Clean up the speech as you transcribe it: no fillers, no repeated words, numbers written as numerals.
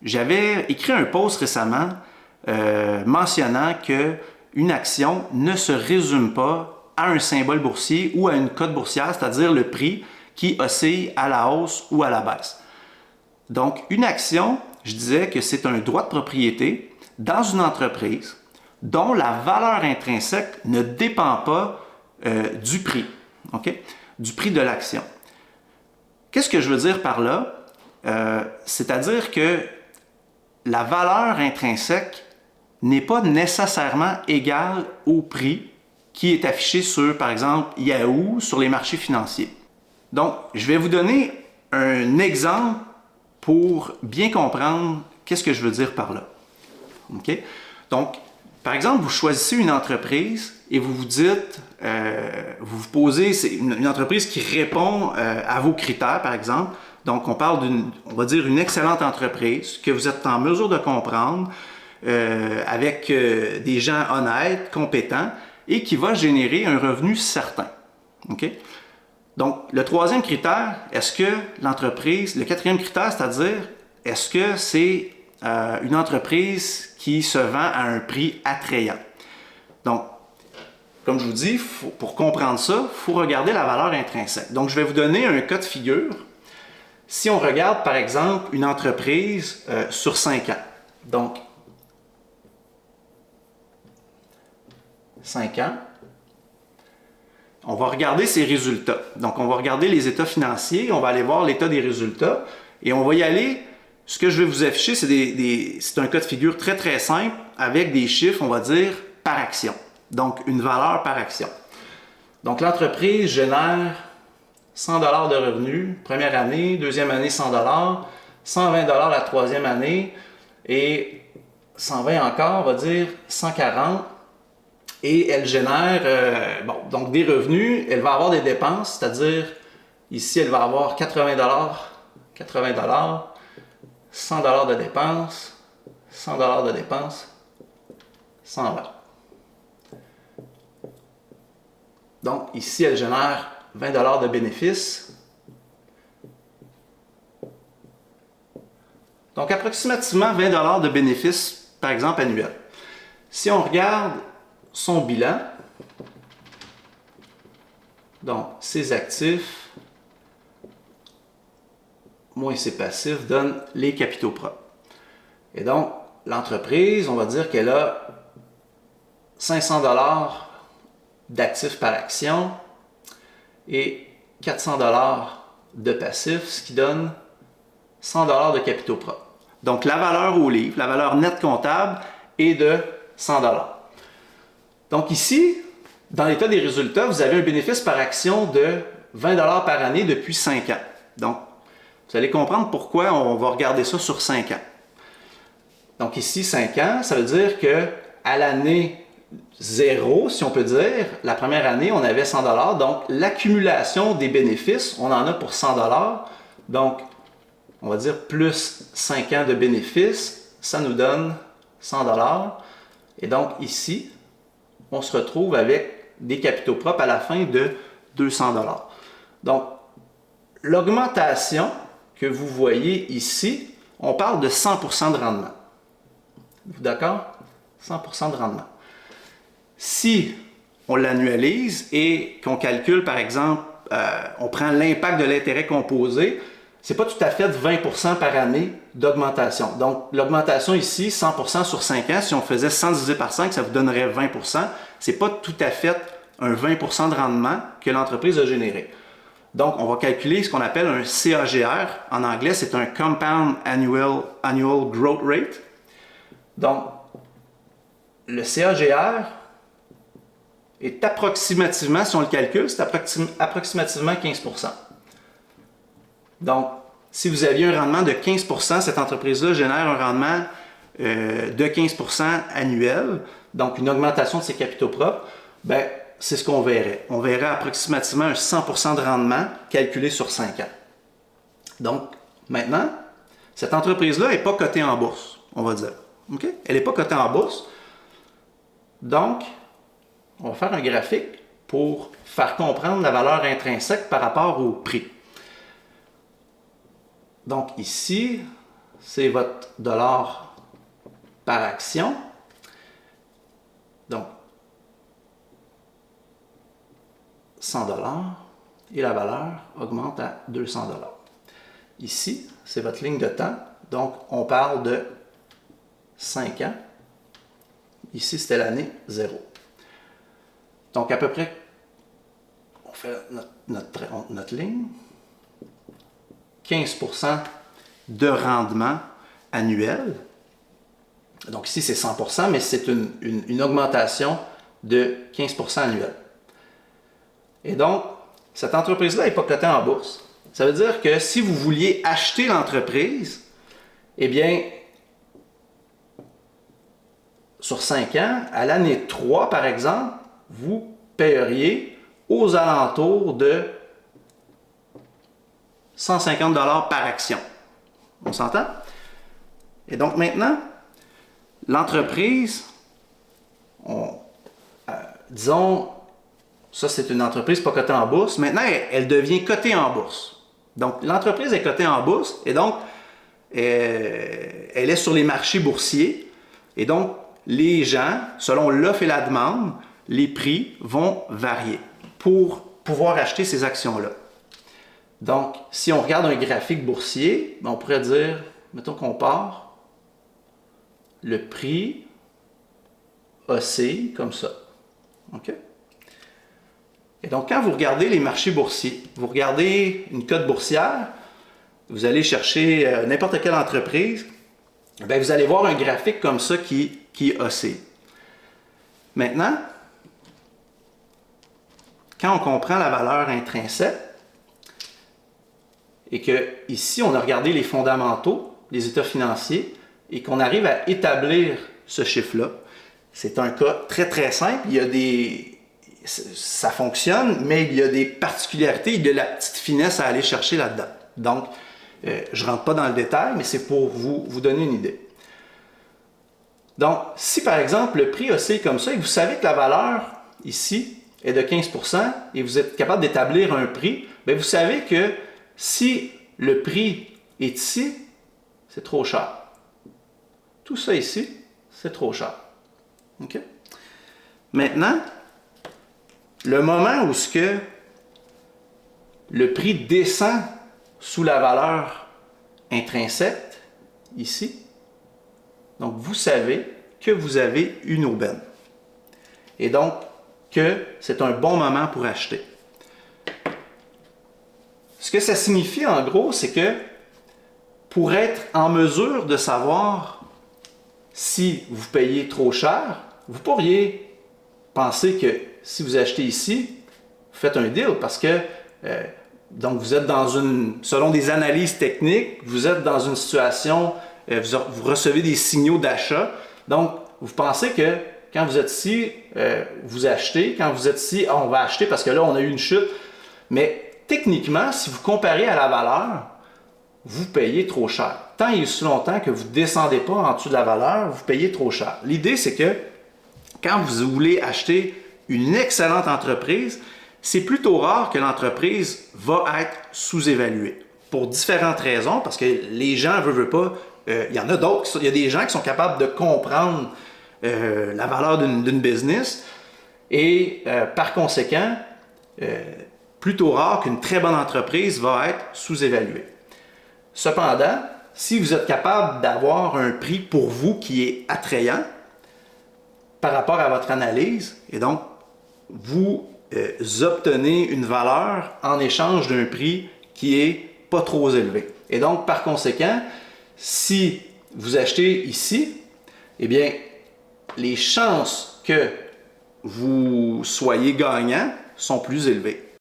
J'avais écrit un post récemment mentionnant qu'une action ne se résume pas à un symbole boursier ou à une cote boursière, c'est-à-dire le prix qui oscille à la hausse ou à la baisse. Donc, une action, je disais que c'est un droit de propriété dans une entreprise dont la valeur intrinsèque ne dépend pas du prix, okay? Du prix de l'action. Qu'est-ce que je veux dire par là? C'est-à-dire que la valeur intrinsèque n'est pas nécessairement égale au prix qui est affiché sur, par exemple, Yahoo, sur les marchés financiers. Donc, je vais vous donner un exemple pour bien comprendre qu'est-ce que je veux dire par là. Okay? Donc, par exemple, vous choisissez une entreprise et vous vous dites, vous vous posez, c'est une entreprise qui répond à vos critères, par exemple. Donc, on parle on va dire, une excellente entreprise que vous êtes en mesure de comprendre avec des gens honnêtes, compétents et qui va générer un revenu certain. Okay? Donc, le troisième critère, est-ce que l'entreprise, le quatrième critère, c'est-à-dire, est-ce que c'est une entreprise qui se vend à un prix attrayant? Donc, comme je vous dis, pour comprendre ça, il faut regarder la valeur intrinsèque. Donc, je vais vous donner un cas de figure. Si on regarde, par exemple, une entreprise sur 5 ans. Donc, 5 ans. On va regarder ses résultats. Donc, on va regarder les états financiers, on va aller voir l'état des résultats et on va y aller. Ce que je vais vous afficher, c'est un cas de figure très, très simple avec des chiffres, on va dire, par action. Donc, une valeur par action. Donc, l'entreprise génère 100 $ de revenus, première année, deuxième année 100 $, 120 $ la troisième année et 120 encore, on va dire 140. Et elle génère donc des revenus, elle va avoir des dépenses, c'est-à-dire ici elle va avoir 80 $, 100 $ de dépenses, 100 $ de dépenses, 120. Donc ici elle génère 20 $ de bénéfices. Donc approximativement 20 $ de bénéfices par exemple annuels. Si on regarde son bilan, donc ses actifs moins ses passifs donnent les capitaux propres. Et donc, l'entreprise, on va dire qu'elle a 500 $ d'actifs par action et 400 $ de passifs, ce qui donne 100 $ de capitaux propres. Donc, la valeur au livre, la valeur nette comptable est de 100 $. Donc ici, dans l'état des résultats, vous avez un bénéfice par action de 20 $ par année depuis 5 ans. Donc, vous allez comprendre pourquoi on va regarder ça sur 5 ans. Donc ici, 5 ans, ça veut dire qu'à l'année 0, si on peut dire, la première année, on avait 100 $. Donc, l'accumulation des bénéfices, on en a pour 100 $. Donc, on va dire plus 5 ans de bénéfices, ça nous donne 100 $. Et donc ici, on se retrouve avec des capitaux propres à la fin de 200 $. Donc, l'augmentation que vous voyez ici, on parle de 100% de rendement. D'accord? 100% de rendement. Si on l'annualise et qu'on calcule, par exemple, on prend l'impact de l'intérêt composé, ce n'est pas tout à fait 20% par année d'augmentation. Donc, l'augmentation ici, 100% sur 5 ans, si on faisait 100 divisé par 5, ça vous donnerait 20%. Ce n'est pas tout à fait un 20% de rendement que l'entreprise a généré. Donc, on va calculer ce qu'on appelle un CAGR. En anglais, c'est un Compound Annual Growth Rate. Donc, le CAGR est approximativement, si on le calcule, c'est approximativement 15%. Donc, si vous aviez un rendement de 15%, cette entreprise-là génère un rendement de 15% annuel, donc une augmentation de ses capitaux propres, ben, c'est ce qu'on verrait. On verrait approximativement un 100% de rendement calculé sur 5 ans. Donc, maintenant, cette entreprise-là n'est pas cotée en bourse, on va dire. Okay? Elle n'est pas cotée en bourse. Donc, on va faire un graphique pour faire comprendre la valeur intrinsèque par rapport au prix. Donc ici, c'est votre dollar par action. Donc, 100 $, et la valeur augmente à 200 $. Ici, c'est votre ligne de temps. Donc, on parle de 5 ans. Ici, c'était l'année 0. Donc, à peu près, on fait notre ligne. 15% de rendement annuel. Donc, ici, c'est 100%, mais c'est une augmentation de 15% annuel. Et donc, cette entreprise-là n'est pas cotée en bourse. Ça veut dire que si vous vouliez acheter l'entreprise, eh bien, sur 5 ans, à l'année 3, par exemple, vous paieriez aux alentours de 150 $ par action. On s'entend? Et donc maintenant, l'entreprise, disons, ça c'est une entreprise pas cotée en bourse. Maintenant, elle devient cotée en bourse. Donc, l'entreprise est cotée en bourse et donc, elle est sur les marchés boursiers. Et donc, les gens, selon l'offre et la demande, les prix vont varier pour pouvoir acheter ces actions-là. Donc, si on regarde un graphique boursier, on pourrait dire, mettons qu'on part, le prix oscille comme ça. OK? Et donc, quand vous regardez les marchés boursiers, vous regardez une cote boursière, vous allez chercher n'importe quelle entreprise, bien, vous allez voir un graphique comme ça qui oscille. Maintenant, quand on comprend la valeur intrinsèque, et que ici on a regardé les fondamentaux, les états financiers, et qu'on arrive à établir ce chiffre-là, c'est un cas très très simple. Ça fonctionne, mais il y a des particularités, il y a la petite finesse à aller chercher là-dedans. Donc, je ne rentre pas dans le détail, mais c'est pour vous donner une idée. Donc, si par exemple le prix oscille comme ça, et vous savez que la valeur ici est de 15%, et vous êtes capable d'établir un prix, bien vous savez que si le prix est ici, c'est trop cher. Tout ça ici, c'est trop cher. OK? Maintenant, le moment où le prix descend sous la valeur intrinsèque, ici, donc vous savez que vous avez une aubaine. Et donc, que c'est un bon moment pour acheter. Ce que ça signifie en gros, c'est que pour être en mesure de savoir si vous payez trop cher, vous pourriez penser que si vous achetez ici, vous faites un deal parce que donc vous êtes selon des analyses techniques, vous êtes dans une situation, vous recevez des signaux d'achat. Donc, vous pensez que quand vous êtes ici, vous achetez. Quand vous êtes ici, on va acheter parce que là, on a eu une chute. Mais techniquement, si vous comparez à la valeur, vous payez trop cher. Tant et aussi longtemps que vous ne descendez pas en dessous de la valeur, vous payez trop cher. L'idée, c'est que quand vous voulez acheter une excellente entreprise, c'est plutôt rare que l'entreprise va être sous-évaluée. Pour différentes raisons, parce que les gens ne veulent pas. Il y en a d'autres, il y a des gens qui sont capables de comprendre la valeur d'une business et par conséquent, plutôt rare qu'une très bonne entreprise va être sous-évaluée. Cependant, si vous êtes capable d'avoir un prix pour vous qui est attrayant par rapport à votre analyse, et donc vous obtenez une valeur en échange d'un prix qui est pas trop élevé. Et donc, par conséquent, si vous achetez ici, eh bien, les chances que vous soyez gagnant sont plus élevées.